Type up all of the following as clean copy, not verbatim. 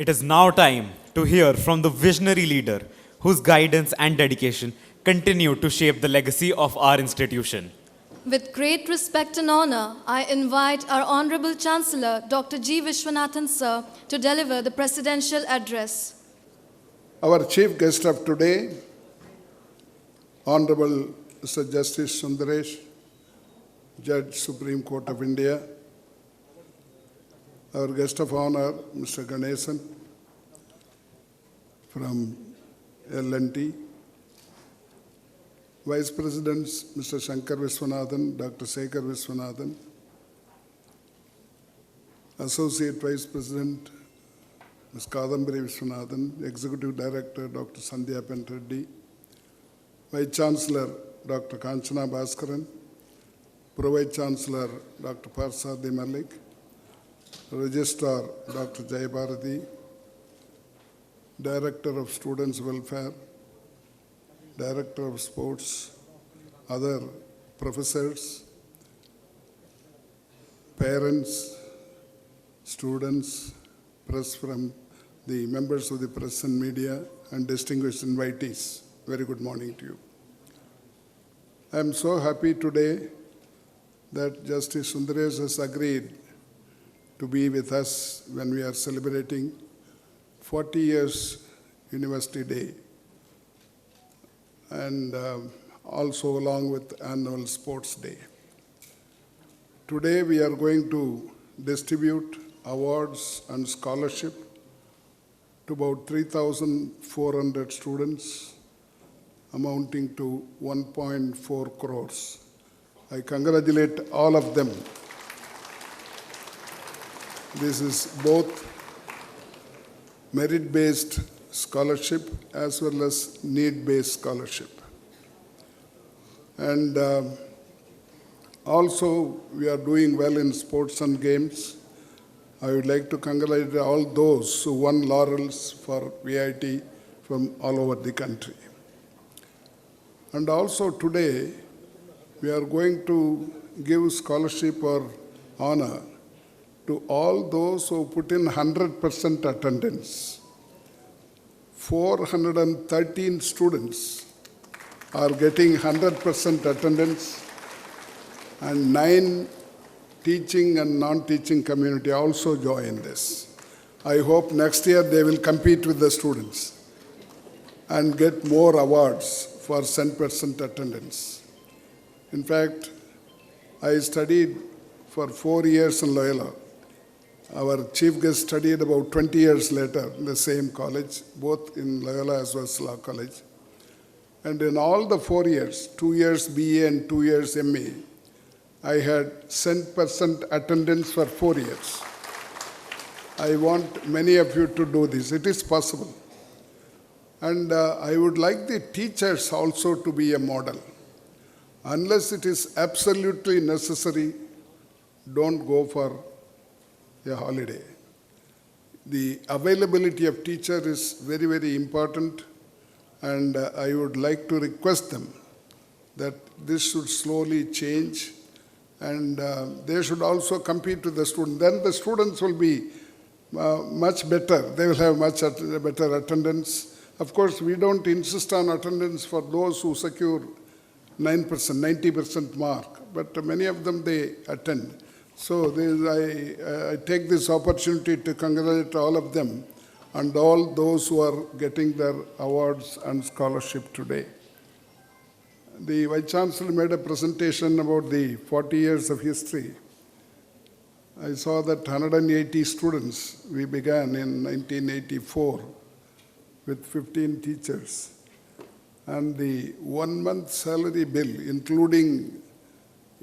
It is now time to hear from the visionary leader whose guidance and dedication continue to shape the legacy of our institution. With great respect and honor, I invite our Honorable Chancellor, Dr. G. Viswanathan, sir, to deliver the presidential address. Our chief guest of today, Honorable Mr. Justice Sundaresh, Judge, Supreme Court of India. Our guest of honor, Mr. Ganesan from L&T. Vice Presidents, Mr. Shankar Viswanathan, Dr. Sekhar Viswanathan. Associate Vice President, Ms. Kadambari Viswanathan. Executive Director, Dr. Sandhya Penreddy. Vice Chancellor, Dr. Kanchana Bhaskaran. Pro-Vice Chancellor, Dr. Parsadi Malik. Registrar, Dr. Jayabharati. Director of Students' Welfare. Director of Sports, other professors, parents, students, press from the members of the press and media, and distinguished invitees. Very good morning to you. I am so happy today that Justice Sundaresh has agreed to be with us when we are celebrating 40 years University Day, and also along with Annual Sports Day. Today we are going to distribute awards and scholarship to about 3,400 students, amounting to 1.4 crores. I congratulate all of them. This is both merit-based scholarship as well as need-based scholarship. And also we are doing well in sports and games. I would like to congratulate all those who won laurels for VIT from all over the country. And also today we are going to give scholarship or honor to all those who put in 100% attendance. 413 students are getting 100% attendance, and 9 teaching and non-teaching community also join this. I hope next year they will compete with the students and get more awards for 100% attendance. In fact, I studied for 4 years in Loyola. Our chief guest studied about 20 years later in the same college, both in Loyola as well as Law College. And in all the 4 years, 2 years BA and 2 years MA, I had 100% attendance for 4 years. I want many of you to do this. It is possible. And I would like the teachers also to be a model. Unless it is absolutely necessary, don't go for a holiday. The availability of teacher is very, very important, and I would like to request them that this should slowly change, and they should also compete with the students. Then the students will be much better. They will have much better attendance. Of course, we don't insist on attendance for those who secure 9%, 90% mark, but many of them, they attend. So I take this opportunity to congratulate all of them and all those who are getting their awards and scholarship today. The Vice Chancellor made a presentation about the 40 years of history. I saw that 180 students, we began in 1984 with 15 teachers. And the 1 month salary bill, including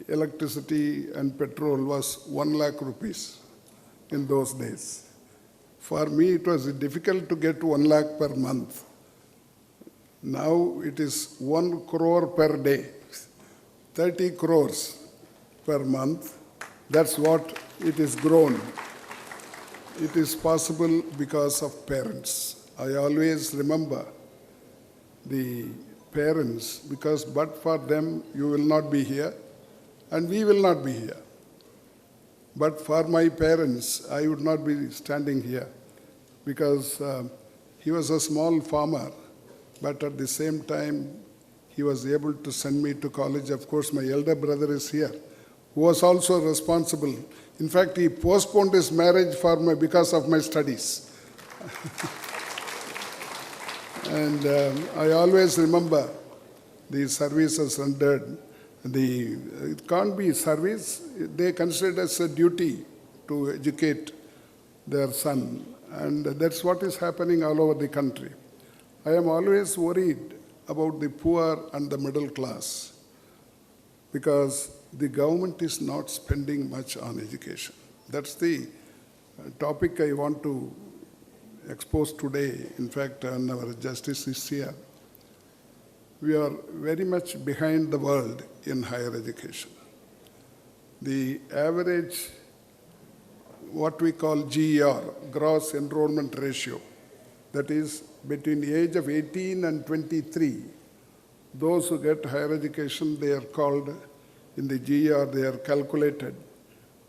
electricity and petrol, was 1 lakh rupees in those days. For me, it was difficult to get 1 lakh per month. Now it is 1 crore per day, 30 crores per month. That's what it is grown. It is possible because of parents. I always remember the parents, because but for them, you will not be here. And we will not be here. But for my parents, I would not be standing here. because he was a small farmer, but at the same time, he was able to send me to college. Of course, my elder brother is here, who was also responsible. In fact, he postponed his marriage because of my studies. And I always remember the services rendered. It can't be service. They consider it as a duty to educate their son. And that's what is happening all over the country. I am always worried about the poor and the middle class because the government is not spending much on education. That's the topic I want to expose today. In fact, our justice is here. We are very much behind the world in higher education. The average, what we call GER, gross enrollment ratio, that is between the age of 18 and 23, those who get higher education, they are called, in the GER, they are calculated.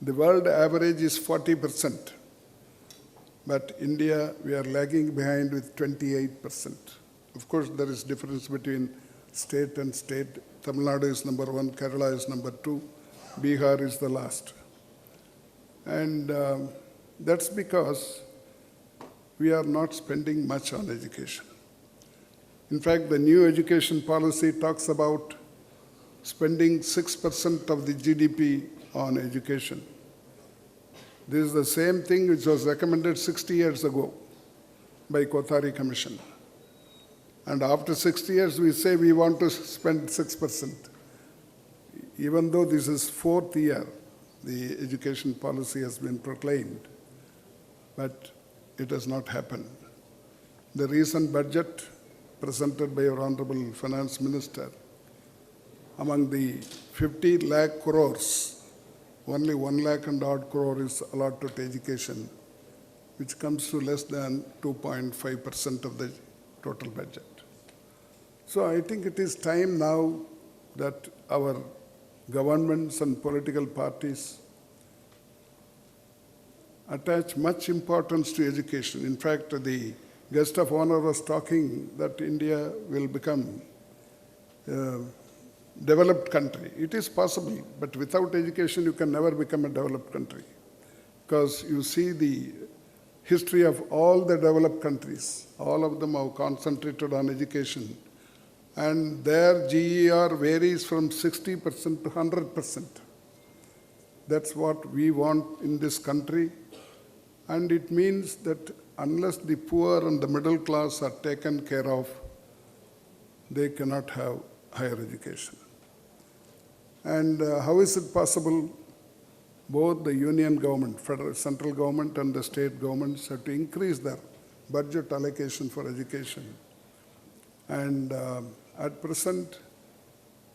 The world average is 40%. But India, we are lagging behind with 28%. Of course, there is difference between state and state. Tamil Nadu is number 1, Kerala is number 2, Bihar is the last. And that's because we are not spending much on education. In fact, the new education policy talks about spending 6% of the GDP on education. This is the same thing which was recommended 60 years ago by Kothari Commission. And after 60 years, we say we want to spend 6%. Even though this is 4th year, the education policy has been proclaimed, but it has not happened. The recent budget presented by our Honorable Finance Minister, among the 50 lakh crores, only 1 lakh and odd crore is allotted to education, which comes to less than 2.5% of the total budget. So I think it is time now that our governments and political parties attach much importance to education. In fact, the guest of honor was talking that India will become a developed country. It is possible, but without education, you can never become a developed country. Because you see the history of all the developed countries, all of them have concentrated on education. And their GER varies from 60% to 100%. That's what we want in this country. And it means that unless the poor and the middle class are taken care of, they cannot have higher education. And how is it possible? Both the union government, federal, central government and the state governments have to increase their budget allocation for education. And at present,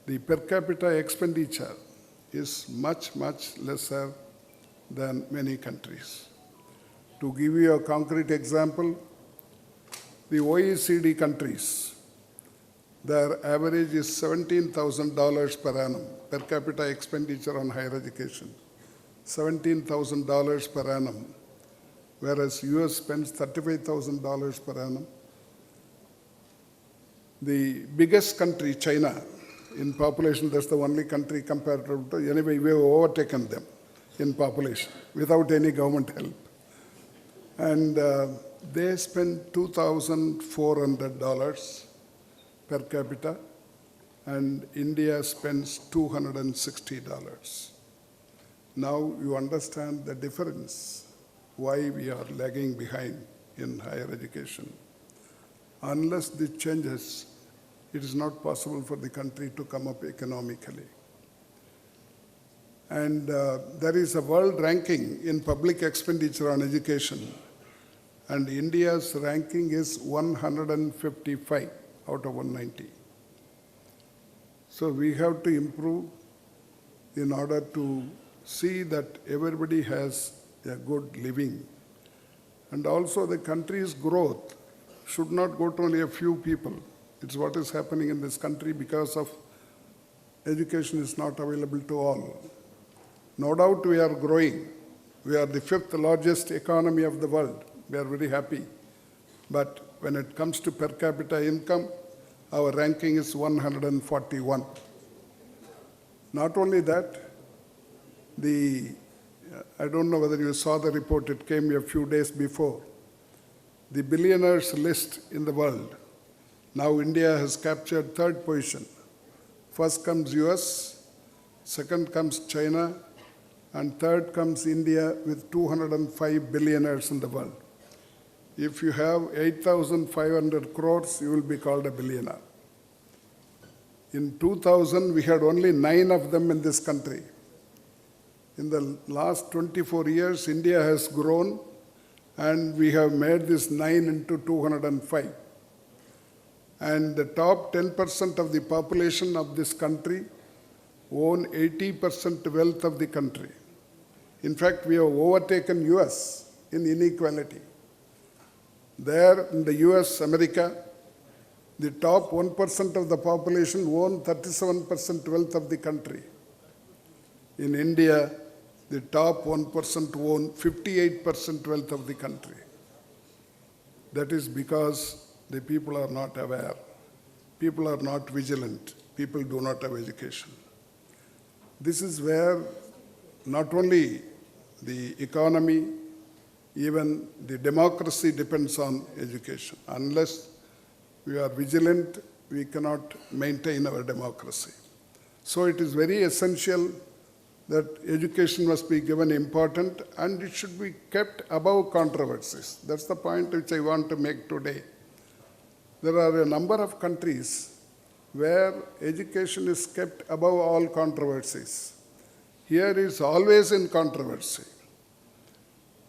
the per capita expenditure is much, much lesser than many countries. To give you a concrete example, the OECD countries, their average is $17,000 per annum, per capita expenditure on higher education. $17,000 per annum, whereas US spends $35,000 per annum. The biggest country, China, in population, that's the only country compared to, anyway, we have overtaken them in population without any government help. And they spend $2,400 per capita, and India spends $260. Now you understand the difference, why we are lagging behind in higher education. Unless this changes, it is not possible for the country to come up economically. And there is a world ranking in public expenditure on education, and India's ranking is 155 out of 190. So we have to improve in order to see that everybody has a good living. And also the country's growth should not go to only a few people. It's what is happening in this country because of education is not available to all. No doubt we are growing. We are the 5th largest economy of the world, We are very happy. But when it comes to per capita income, our ranking is 141. Not only that, I don't know whether you saw the report, it came a few days before. The billionaires list in the world. Now India has captured third position. First comes US, second comes China, and third comes India with 205 billionaires in the world. If you have 8,500 crores, you will be called a billionaire. In 2000, we had only 9 of them in this country. In the last 24 years, India has grown, and we have made this 9 into 205. And the top 10% of the population of this country own 80% wealth of the country. In fact, we have overtaken US in inequality. There in the US, America, the top 1% of the population own 37% wealth of the country. In India, the top 1% own 58% wealth of the country. That is because the people are not aware. People are not vigilant. People do not have education. This is where not only the economy, even the democracy depends on education. Unless we are vigilant, we cannot maintain our democracy. So it is very essential that education must be given importance and it should be kept above controversies. That's the point which I want to make today. There are a number of countries where education is kept above all controversies. Here it is always in controversy.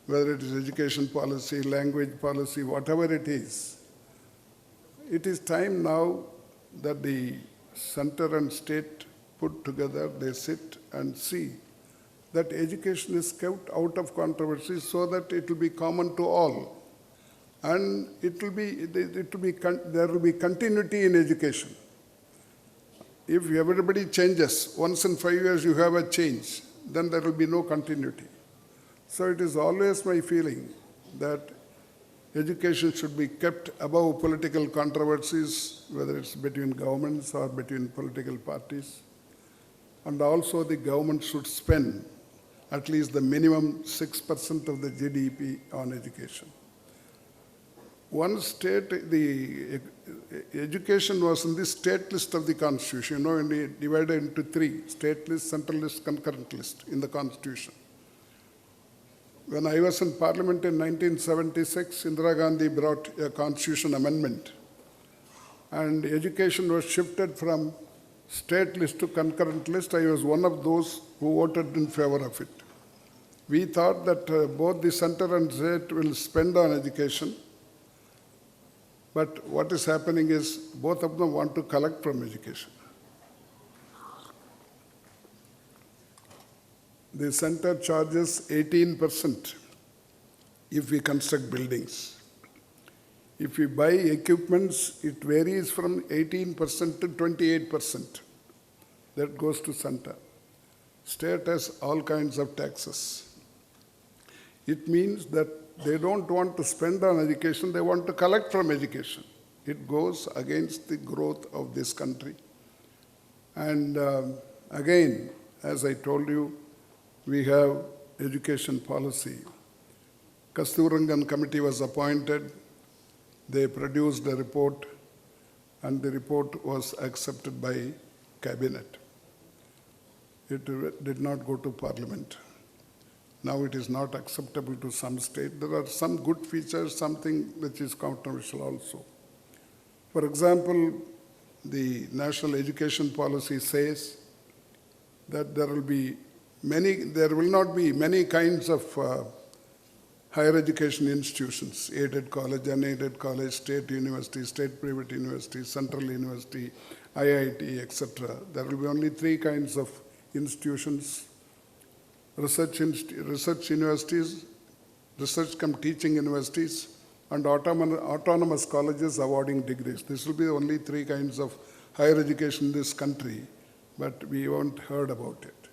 Whether it is education policy, language policy, whatever it is time now that the center and state put together, they sit and see that education is kept out of controversy so that it will be common to all. And there will be continuity in education. If everybody changes, once in 5 years you have a change, then there will be no continuity. So it is always my feeling that education should be kept above political controversies, whether it's between governments or between political parties. And also the government should spend at least the minimum 6% of the GDP on education. One state, the education was in the state list of the Constitution, divided into 3, state list, central list, concurrent list in the Constitution. When I was in Parliament in 1976, Indira Gandhi brought a Constitution amendment, and education was shifted from state list to concurrent list. I was one of those who voted in favor of it. We thought that both the center and state will spend on education, but what is happening is both of them want to collect from education. The center charges 18% if we construct buildings. If we buy equipments, it varies from 18% to 28%. That goes to center. State has all kinds of taxes. It means that they don't want to spend on education, they want to collect from education. It goes against the growth of this country. And again, as I told you, we have education policy. Kasturangan committee was appointed. They produced a report, and the report was accepted by cabinet. It did not go to parliament. Now it is not acceptable to some state. There are some good features, something which is controversial also. For example, the national education policy says that there will not be many kinds of higher education institutions, aided college, unaided college, state university, state private university, central university, IIT, etc. There will be only 3 kinds of institutions: research universities, research cum teaching universities, and autonomous colleges awarding degrees. This will be only 3 kinds of higher education in this country, but we haven't heard about it.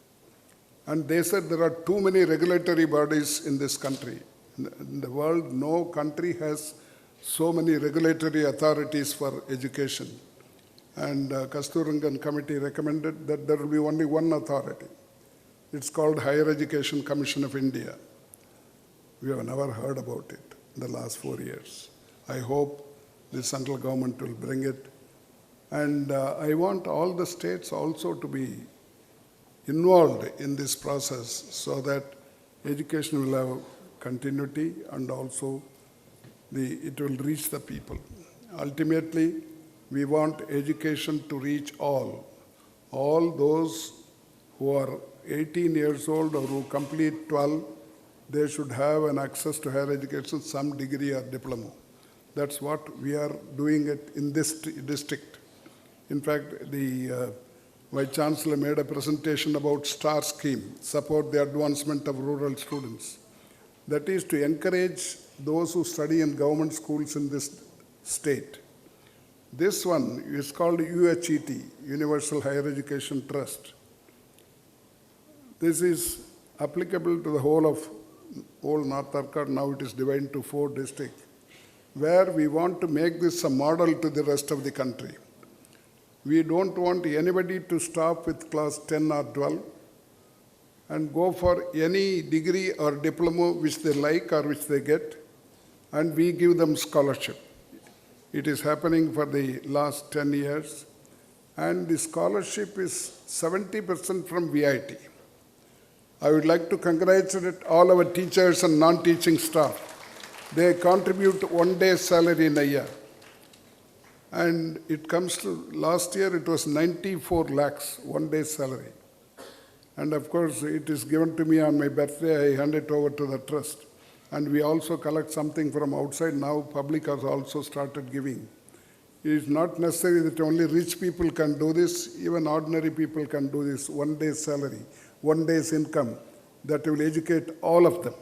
And they said there are too many regulatory bodies in this country. In the world, no country has so many regulatory authorities for education. And Kasturangan Committee recommended that there will be only one authority. It's called Higher Education Commission of India. We have never heard about it in the last 4 years. I hope the central government will bring it. And I want all the states also to be involved in this process so that education will have continuity and also it will reach the people. Ultimately, we want education to reach all those who are 18 years old or who complete 12, they should have an access to higher education, some degree or diploma. That's what we are doing it in this district. In fact, the Vice Chancellor made a presentation about STAR scheme, support the advancement of rural students. That is to encourage those who study in government schools in this state. This one is called UHET, Universal Higher Education Trust. This is applicable to the whole of North Arcot. Now it is divided into 4 districts, where we want to make this a model to the rest of the country. We don't want anybody to stop with class 10 or 12 and go for any degree or diploma which they like or which they get, and we give them scholarship. It is happening for the last 10 years, and the scholarship is 70% from VIT. I would like to congratulate all our teachers and non-teaching staff. They contribute 1 day's salary in a year. And it comes to, last year it was 94 lakhs, 1 day's salary. And of course, it is given to me on my birthday, I hand it over to the trust. And we also collect something from outside. Now public has also started giving. It is not necessary that only rich people can do this, even ordinary people can do this. 1 day's salary, 1 day's income, that will educate all of them.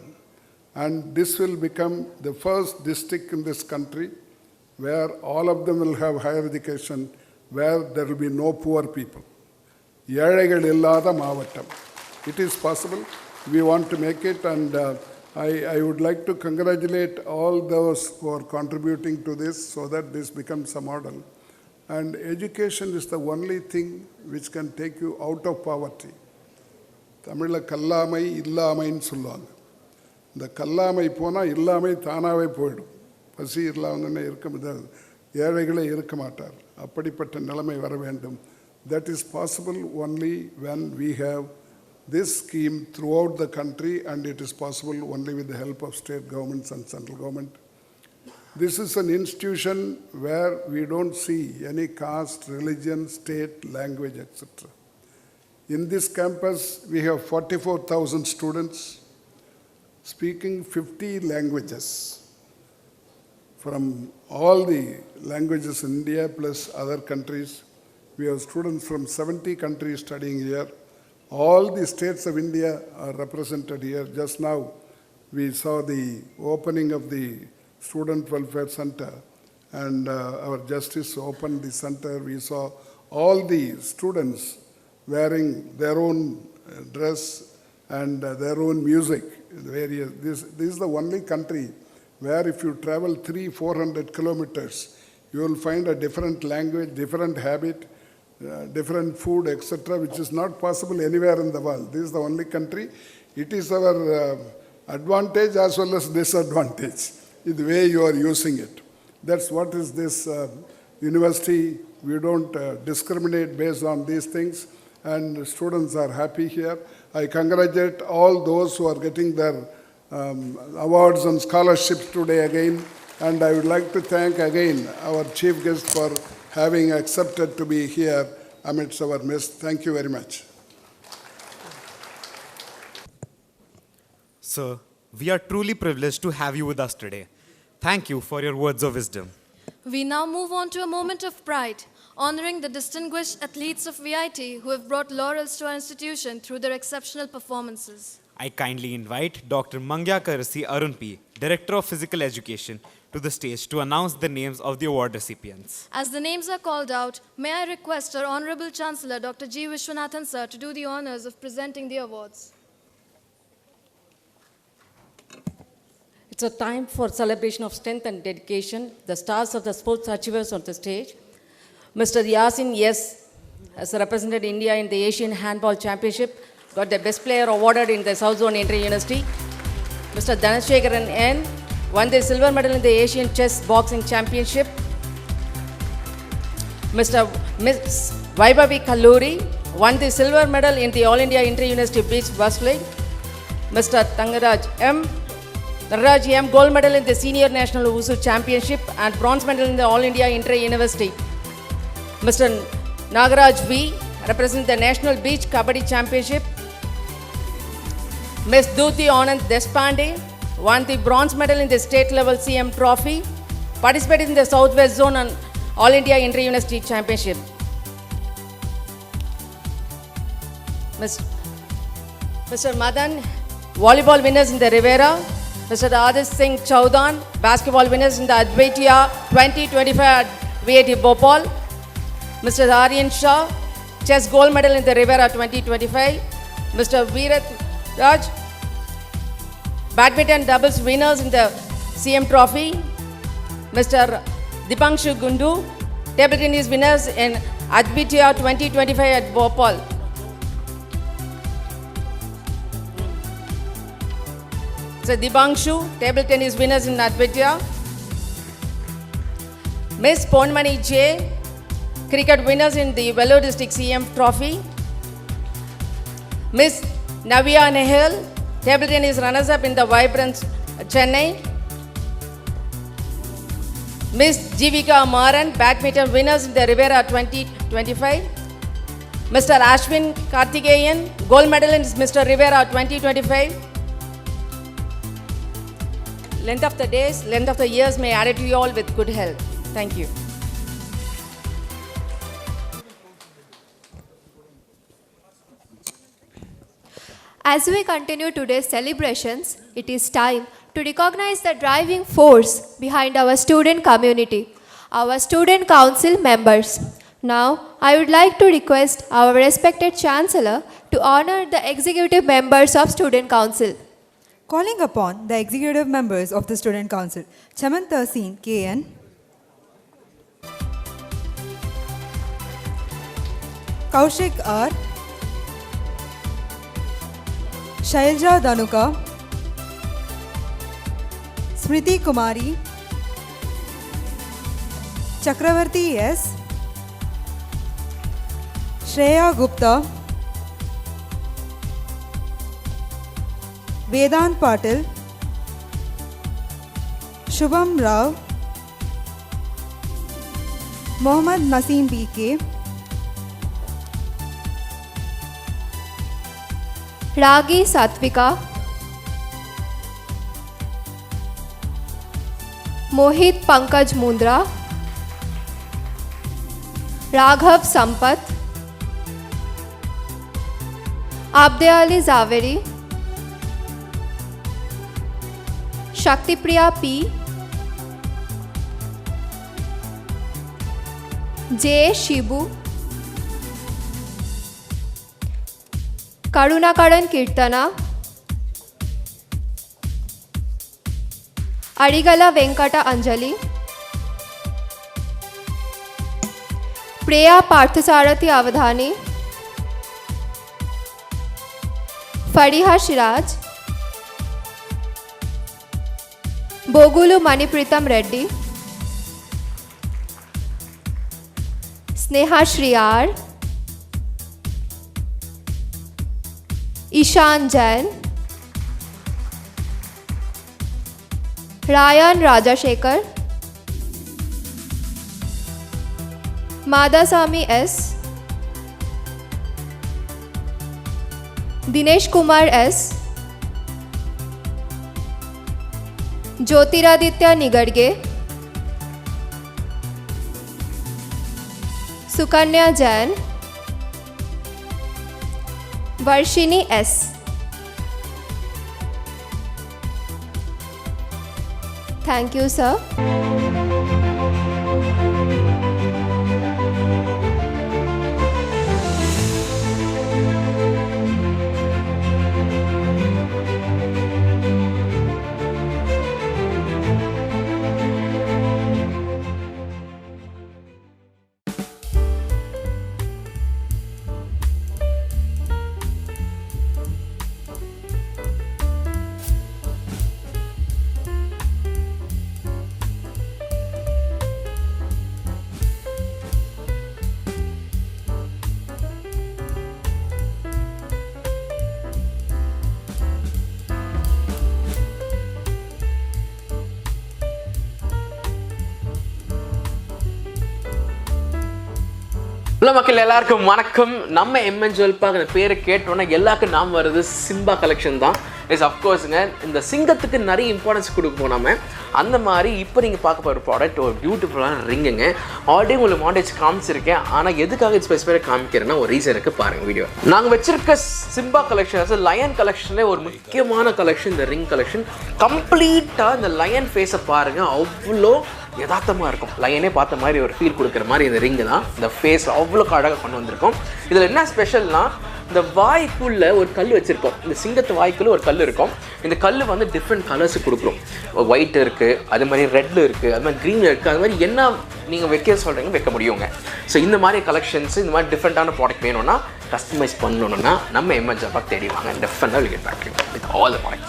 And this will become the first district in this country where all of them will have higher education, where there will be no poor people. ஏழைகள் இல்லாத மாவட்டம். It is possible. We want to make it, and I would like to congratulate all those who are contributing to this so that this becomes a model. And education is the only thing which can take you out of poverty. தமிழில் கல்லாமை இல்லாமைன்னு சொல்லுவாங்க. இந்த கல்லாமை போனால் இல்லாமை தானாகவே போயிடும். பசி இல்லாமல் இருக்க முடியாது, ஏழைகளே இருக்க மாட்டார். அப்படிப்பட்ட நிலைமை வர வேண்டும். That is possible only when we have this scheme throughout the country, and it is possible only with the help of state governments and central government. This is an institution where we don't see any caste, religion, state, language, etc. In this campus, we have 44,000 students speaking 50 languages from all the languages in India plus other countries. We have students from 70 countries studying here. All the states of India are represented here. Just now, we saw the opening of the Student Welfare Center, and our justice opened the center. We saw all the students wearing their own dress and their own music. This is the only country where if you travel 300-400 kilometers, you will find a different language, different habit, different food, etc., which is not possible anywhere in the world. This is the only country. It is our advantage as well as disadvantage in the way you are using it. That's what is this university. We don't discriminate based on these things, and students are happy here. I congratulate all those who are getting their awards and scholarships today again, and I would like to thank again our chief guest for having accepted to be here amidst our midst. Thank you very much. Sir, we are truly privileged to have you with us today. Thank you for your words of wisdom. We now move on to a moment of pride, honoring the distinguished athletes of VIT who have brought laurels to our institution through their exceptional performances. I kindly invite Dr. Mangya Karasi Arun P., Director of Physical Education, to the stage to announce the names of the award recipients. As the names are called out, may I request our Honorable Chancellor, Dr. G. Viswanathan, sir, to do the honors of presenting the awards. It's a time for celebration of strength and dedication, the stars of the sports achievers on the stage. Mr. Yasin S. has represented India in the Asian Handball Championship, got the best player awarded in the South Zone Inter-University. Mr. Dhanasekaran N. won the silver medal in the Asian Chess Boxing Championship. Miss Vaibhavi Kalluri won the silver medal in the All India Inter-University Beach Wrestling. Mr. Tangaraj M. gold medal in the Senior National Wushu Championship and bronze medal in the All India Inter-University. Mr. Nagaraj V. represents the National Beach Kabaddi Championship. Ms. Duti Anand Deshpande won the bronze medal in the state level CM trophy, participated in the Southwest Zone and All India Inter-University Championship. Mr. Madan, volleyball winners in the Rivera. Mr. Adish Singh Chaudan, basketball winners in the Advaita 2025 at VIT Bhopal. Mr. Aryan Shah, chess gold medal in the Rivera 2025. Mr. Virat Raj, badminton doubles winners in the CM trophy. Mr. Dipanshu Gundu, table tennis winners in Advaita 2025 at Bhopal. So Dipanshu, table tennis winners in Advaita. Miss Ponmani J, cricket winners in the Vellore District CM trophy. Miss Navya Nehal, table tennis runners-up in the Vibrance Chennai. Miss Jivika Maran, badminton winners in the Rivera 2025. Mr. Ashwin Karthikeyan, gold medal in Mr. Rivera 2025. Length of the days, length of the years may add it to you all with good health. Thank you. As we continue today's celebrations, it is time to recognize the driving force behind our student community, our student council members. Now, I would like to request our respected Chancellor to honor the executive members of Student Council. Calling upon the executive members of the Student Council, Chaman Tahseen KN, Kaushik R, Shailja Dhanuka, Smriti Kumari, Chakravarti S, Shreya Gupta, Vedant Patil, Shubham Rao, Mohammad Naseem BK, Ragi Satvika, Mohit Pankaj Mundra, Raghav Sampath, Abde Ali Zaveri, Shaktipriya P, J. Shibu, Karunakaran Kirtana, Arigala Venkata Anjali, Preya Parthasarathi Avadhani, Fariha Shiraj, Bogulu Manipritam Reddy, Sneha Shriyar, Ishan Jain, Ryan Rajashekar, Madasamy S, Dinesh Kumar S, Jyotiraditya Nigarge, Sukanya Jain, Varshini S. Thank you, sir. Hello மக்கள் எல்லாருக்கும் வணக்கம். நம்ம MN ஜுவல்பாக் அந்த பேரை கேட்டோன்னா எல்லாருக்கும் நாம் வருது சிம்பா கலெக்ஷன் தான். இஸ் அஃப்கோர்ஸுங்க இந்த சிங்கத்துக்கு நிறைய இம்பார்ட்டன்ஸ் கொடுப்போம் நம்ம. அந்த மாதிரி இப்போ நீங்கள் பார்க்க போகிற ப்ராடக்ட் ஒரு பியூட்டிஃபுல்லான ரிங்குங்க. ஆல்ரெடி உங்களுக்கு மாடேஜ் காமிச்சிருக்கேன். ஆனால் எதுக்காக இது ஸ்பெசிஃபைடாக காமிக்கிறேன்னா ஒரு ரீசன் இருக்குது, பாருங்கள் வீடியோ. நாங்கள் வச்சிருக்க சிம்பா கலெக்ஷன் லயன் கலெக்ஷன்லேயே ஒரு முக்கியமான கலெக்ஷன் இந்த ரிங் கலெக்ஷன். கம்ப்ளீட்டாக இந்த லயன் ஃபேஸை பாருங்கள், அவ்வளோ யதார்த்தமாக இருக்கும். லயனே பார்த்த மாதிரி ஒரு ஃபீல் கொடுக்குற மாதிரி இந்த ரிங்கு தான். இந்த ஃபேஸில் அவ்வளோ அழகாக கொண்டு வந்திருக்கோம். இதில் என்ன ஸ்பெஷல்னா இந்த வாய்க்குள்ளே ஒரு கல் வச்சுருக்கோம். இந்த சிங்கத்து வாய்க்குள்ளே ஒரு கல் இருக்கும். இந்த கல் வந்து டிஃப்ரெண்ட் கலர்ஸு கொடுக்குறோம். ஒயிட் இருக்குது, அது மாதிரி ரெட்டில் இருக்குது, அது மாதிரி க்ரீன் இருக்குது. அது மாதிரி என்ன நீங்கள் வைக்க சொல்கிறீங்க வைக்க முடியுங்க. ஸோ இந்த மாதிரி கலெக்ஷன்ஸ், இந்த மாதிரி டிஃப்ரெண்ட்டான ப்ராடக்ட் வேணும்னா, கஸ்டமைஸ் பண்ணணுன்னா நம்ம எம்என் ஜுவல்பாக் தேடி வாங்க. டெஃபினட்டாக will get back to you with all the products.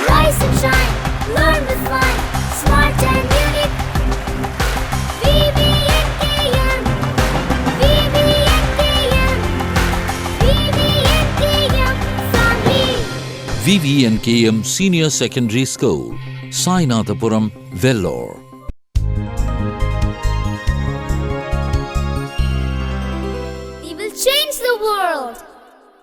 Rise and shine, learn with fun, smart and unique. VVNKM, VVNKM, VVNKM family. VVNKM Senior Secondary School, Sainathapuram, Vellore.